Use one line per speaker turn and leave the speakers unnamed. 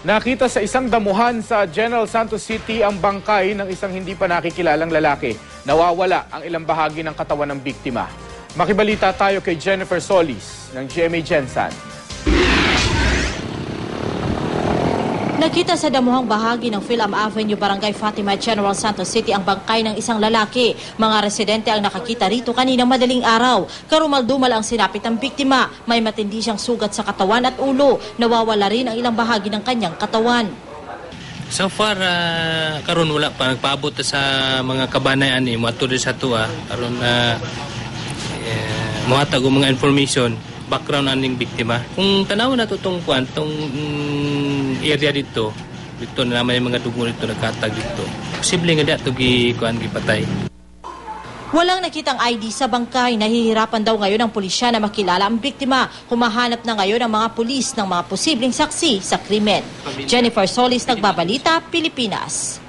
Nakita sa isang damuhan sa General Santos City ang bangkay ng isang hindi pa nakikilalang lalaki. Nawawala ang ilang bahagi ng katawan ng biktima. Makibalita tayo kay Jennifer Solis ng GMA Gensan.
Nakita sa damuhang bahagi ng Philam Avenue, Barangay Fatima, General Santos City ang bangkay ng isang lalaki. Mga residente ang nakakita rito kaninang madaling araw. Karumal-dumal ang sinapit ng biktima. May matindi siyang sugat sa katawan at ulo. Nawawala rin ang ilang bahagi ng kanyang katawan.
So far, karon wala pa. Nagpaabot sa mga kabanayan ni Muato rin sa tuwa. Karon muhatag ang mga information, background aning biktima. Kung tanaw na itong area dito na naman yung mga dugo dito nagkatag dito. Posible nga dito gipatay.
Walang nakitang ID sa bangkay. Nahihirapan daw ngayon ang pulisya na makilala ang biktima. Humahanap na ngayon ang mga pulis ng mga posibleng saksi sa krimen. Jennifer Solis, Nagbabalita, Pilipinas.